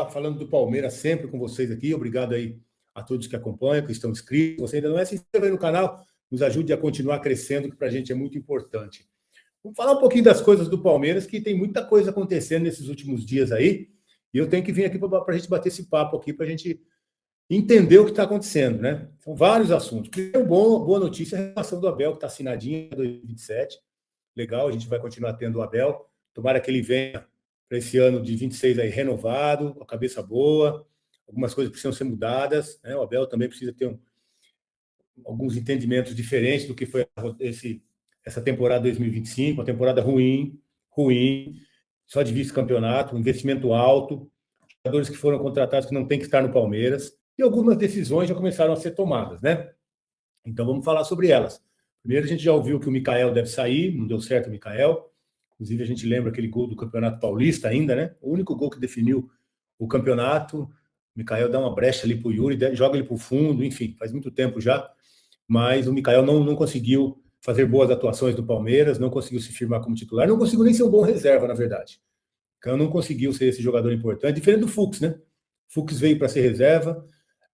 falando do Palmeiras sempre com vocês aqui. Obrigado aí a todos que acompanham, que estão inscritos. Você ainda não é, se inscreva aí no canal, nos ajude a continuar crescendo, que para a gente é muito importante. Vamos falar um pouquinho das coisas do Palmeiras, que tem muita coisa acontecendo nesses últimos dias aí, e eu tenho que vir aqui para a gente bater esse papo aqui, para a gente entender o que está acontecendo, né? São vários assuntos. Primeiro, boa notícia, a relação do Abel, que está assinadinha em 2027. Legal, a gente vai continuar tendo o Abel. Tomara que ele venha para esse ano de 26 aí renovado, com a cabeça boa. Algumas coisas precisam ser mudadas, né? O Abel também precisa ter alguns entendimentos diferentes do que foi essa temporada 2025, uma temporada ruim, só de vice-campeonato, um investimento alto, jogadores que foram contratados que não têm que estar no Palmeiras, e algumas decisões já começaram a ser tomadas, né? Então vamos falar sobre elas. Primeiro, a gente já ouviu que o Mikael deve sair, não deu certo o Mikael. Inclusive, a gente lembra aquele gol do Campeonato Paulista ainda, né? O único gol que definiu o campeonato. O Mikael dá uma brecha ali para o Yuri, joga ele para o fundo, enfim, faz muito tempo já. Mas o Mikael não conseguiu fazer boas atuações no Palmeiras, não conseguiu se firmar como titular, não conseguiu nem ser um bom reserva, na verdade. Então, não conseguiu ser esse jogador importante, diferente do Fux, né? Fux veio para ser reserva,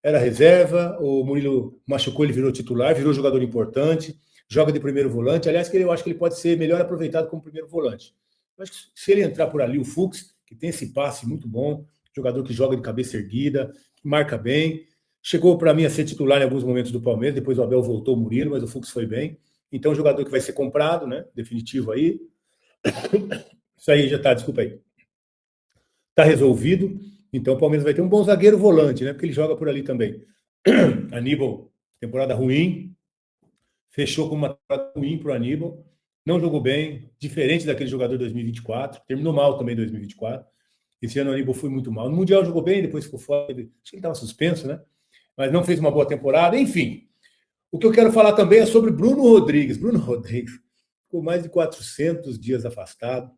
era reserva, o Murilo machucou, ele virou titular, virou jogador importante, joga de primeiro volante. Aliás, eu acho que ele pode ser melhor aproveitado como primeiro volante. Eu acho que se ele entrar por ali, o Fux, que tem esse passe muito bom, jogador que joga de cabeça erguida, que marca bem, chegou para mim a ser titular em alguns momentos do Palmeiras, depois o Abel voltou o Murilo, mas o Fux foi bem. Então, um jogador que vai ser comprado, né? Definitivo aí. Isso aí já está, desculpa aí. Está resolvido. Então, o Palmeiras vai ter um bom zagueiro volante, né? Porque ele joga por ali também. Aníbal, temporada ruim. Fechou com uma temporada ruim para o Aníbal. Não jogou bem, diferente daquele jogador de 2024. Terminou mal também em 2024. Esse ano o Aníbal foi muito mal. No Mundial jogou bem, depois ficou fora. Acho que ele estava suspenso, né? Mas não fez uma boa temporada. Enfim, o que eu quero falar também é sobre Bruno Rodrigues. Bruno Rodrigues ficou mais de 400 dias afastado.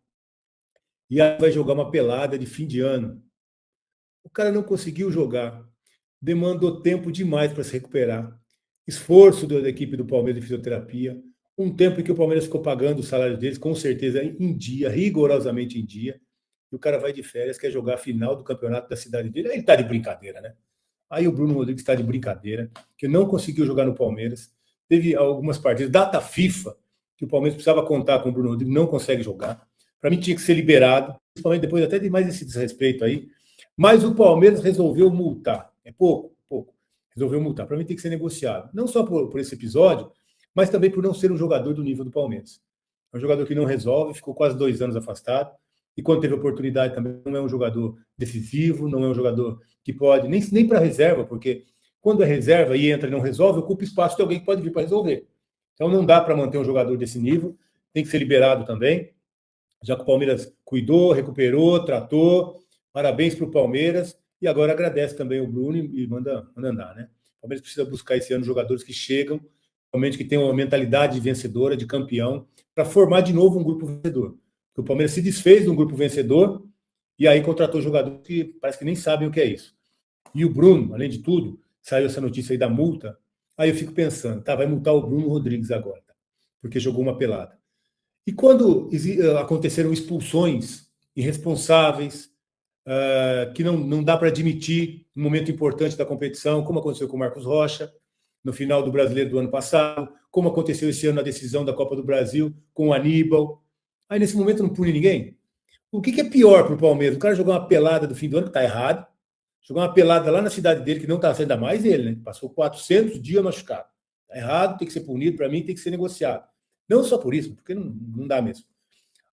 E aí vai jogar uma pelada de fim de ano. O cara não conseguiu jogar. Demandou tempo demais para se recuperar. Esforço da equipe do Palmeiras de fisioterapia. Um tempo em que o Palmeiras ficou pagando o salário deles, com certeza em dia, rigorosamente em dia. E o cara vai de férias, quer jogar a final do campeonato da cidade dele. Aí ele está de brincadeira, né? Aí o Bruno Rodrigues está de brincadeira, que não conseguiu jogar no Palmeiras. Teve algumas partidas, data FIFA, que o Palmeiras precisava contar com o Bruno Rodrigues, não consegue jogar. Para mim tinha que ser liberado, principalmente depois até de mais esse desrespeito aí. Mas o Palmeiras resolveu multar. É pouco. Resolveu multar. Para mim tem que ser negociado. Não só por esse episódio, mas também por não ser um jogador do nível do Palmeiras. É um jogador que não resolve, ficou quase 2 anos afastado. E quando teve oportunidade também não é um jogador decisivo, não é um jogador que pode, nem para reserva, porque quando é reserva e entra e não resolve, ocupa espaço de alguém que pode vir para resolver. Então não dá para manter um jogador desse nível, tem que ser liberado também, já que o Palmeiras cuidou, recuperou, tratou. Parabéns para o Palmeiras, e agora agradece também o Bruno e manda andar, né? O Palmeiras precisa buscar esse ano jogadores que chegam, realmente que tenham uma mentalidade vencedora, de campeão, para formar de novo um grupo vencedor. Porque o Palmeiras se desfez de um grupo vencedor e aí contratou jogadores que parece que nem sabem o que é isso. E o Bruno, além de tudo, saiu essa notícia aí da multa, aí eu fico pensando, tá, vai multar o Bruno Rodrigues agora, tá? Porque jogou uma pelada. E quando aconteceram expulsões irresponsáveis, que não dá para admitir no momento importante da competição, como aconteceu com o Marcos Rocha, no final do Brasileiro do ano passado, como aconteceu esse ano na decisão da Copa do Brasil, com o Aníbal. Aí, nesse momento, não pune ninguém? O que é pior para o Palmeiras? O cara jogar uma pelada do fim do ano, que está errado, jogar uma pelada lá na cidade dele, que não está sendo, ainda mais ele, né? Passou 400 dias machucado. Está errado, tem que ser punido, para mim tem que ser negociado. Não só por isso, porque não dá mesmo.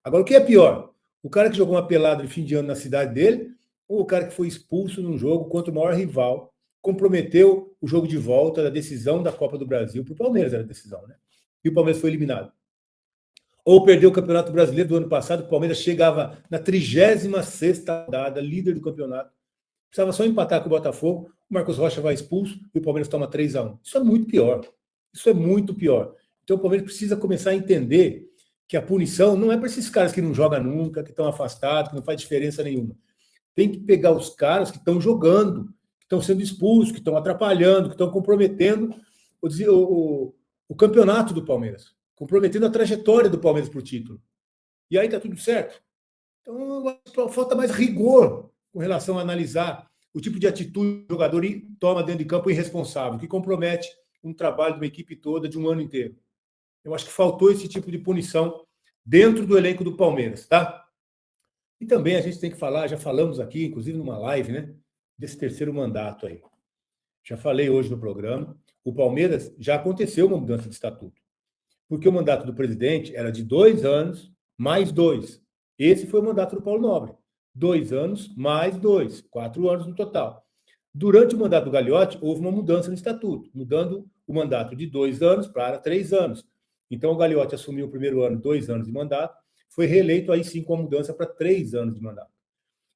Agora, o que é pior? O cara que jogou uma pelada de fim de ano na cidade dele, ou o cara que foi expulso num jogo contra o maior rival, comprometeu o jogo de volta da decisão da Copa do Brasil, para o Palmeiras era a decisão, né? E o Palmeiras foi eliminado. Ou perdeu o Campeonato Brasileiro do ano passado, o Palmeiras chegava na 36ª rodada, líder do campeonato, precisava só empatar com o Botafogo, o Marcos Rocha vai expulso e o Palmeiras toma 3-1. Isso é muito pior. Isso é muito pior. Então o Palmeiras precisa começar a entender que a punição não é para esses caras que não jogam nunca, que estão afastados, que não faz diferença nenhuma. Tem que pegar os caras que estão jogando, que estão sendo expulsos, que estão atrapalhando, que estão comprometendo o campeonato do Palmeiras, comprometendo a trajetória do Palmeiras para o título. E aí está tudo certo. Então falta mais rigor. com relação a analisar o tipo de atitude que o jogador toma dentro de campo irresponsável, que compromete um trabalho de uma equipe toda de um ano inteiro. Eu acho que faltou esse tipo de punição dentro do elenco do Palmeiras, tá? E também a gente tem que falar, já falamos aqui, inclusive numa live, né, desse terceiro mandato aí. Já falei hoje no programa, o Palmeiras já aconteceu uma mudança de estatuto, porque o mandato do presidente era de 2 anos mais 2. Esse foi o mandato do Paulo Nobre. 2 anos mais 2, 4 anos no total. Durante o mandato do Gagliotti, houve uma mudança no estatuto, mudando o mandato de 2 anos para 3 anos. Então, o Gagliotti assumiu o primeiro ano, 2 anos de mandato, foi reeleito aí sim com a mudança para 3 anos de mandato.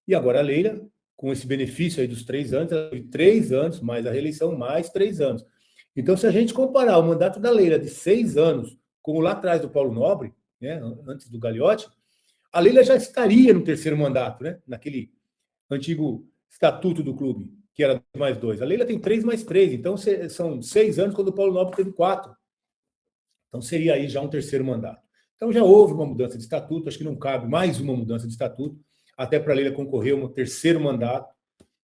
E agora a Leila, com esse benefício aí dos 3 anos, ela teve 3 anos, mais a reeleição, mais 3 anos. Então, se a gente comparar o mandato da Leila de 6 anos, como lá atrás do Paulo Nobre, né, antes do Gagliotti, a Leila já estaria no terceiro mandato, né, naquele antigo estatuto do clube, que era 2 mais 2. A Leila tem 3 mais 3, então são 6 anos quando o Paulo Nobre teve 4. Então seria aí já um terceiro mandato. Então já houve uma mudança de estatuto, acho que não cabe mais uma mudança de estatuto, até para a Leila concorrer a um terceiro mandato.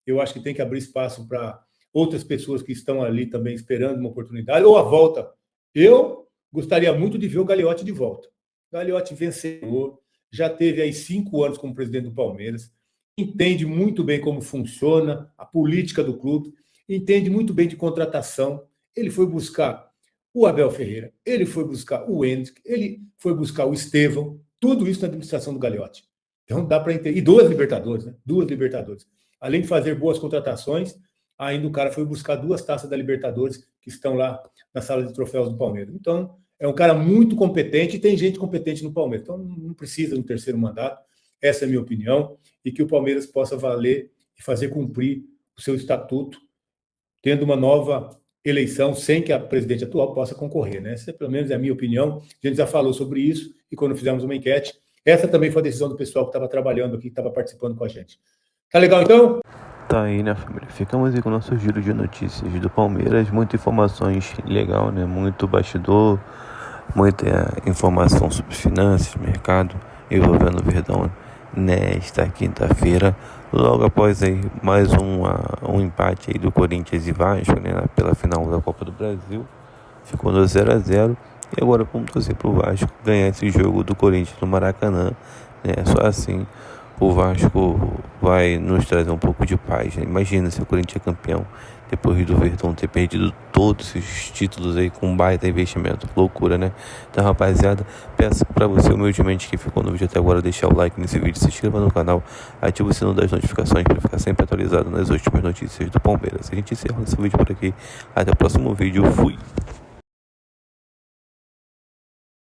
Eu acho que tem que abrir espaço para outras pessoas que estão ali também esperando uma oportunidade, ou a volta. Eu gostaria muito de ver o Gagliotti de volta. Gagliotti vencedor, já teve aí 5 anos como presidente do Palmeiras, entende muito bem como funciona a política do clube, entende muito bem de contratação. Ele foi buscar o Abel Ferreira, ele foi buscar o Hendrick, ele foi buscar o Estevão, tudo isso na administração do Gagliotti. Então dá para entender. E 2 Libertadores, né? 2 Libertadores. Além de fazer boas contratações, ainda o cara foi buscar 2 taças da Libertadores que estão lá na sala de troféus do Palmeiras. Então, é um cara muito competente e tem gente competente no Palmeiras. Então, não precisa de um terceiro mandato. Essa é a minha opinião. E que o Palmeiras possa valer e fazer cumprir o seu estatuto, tendo uma nova eleição sem que a presidente atual possa concorrer, né? Essa, pelo menos, é a minha opinião. A gente já falou sobre isso e quando fizemos uma enquete, essa também foi a decisão do pessoal que estava trabalhando aqui, que estava participando com a gente. Tá legal, então? Tá aí, né, família? Ficamos aí com o nosso giro de notícias do Palmeiras. Muitas informações legal, né? Muito bastidor, muita informação sobre finanças, mercado, envolvendo o Verdão nesta quinta-feira. Logo após aí mais um empate aí do Corinthians e Vasco, né? Pela final da Copa do Brasil. Ficou no 0-0. E agora vamos torcer pro Vasco ganhar esse jogo do Corinthians no Maracanã, né? Só assim o Vasco vai nos trazer um pouco de paz, né? Imagina se o Corinthians é campeão, depois do Verdão ter perdido todos esses títulos aí com um baita investimento. Loucura, né? Então, rapaziada, peço pra você humildemente que ficou no vídeo até agora, deixar o like nesse vídeo, se inscreva no canal, ative o sino das notificações para ficar sempre atualizado nas últimas notícias do Palmeiras. A gente encerra esse vídeo por aqui. Até o próximo vídeo. Fui!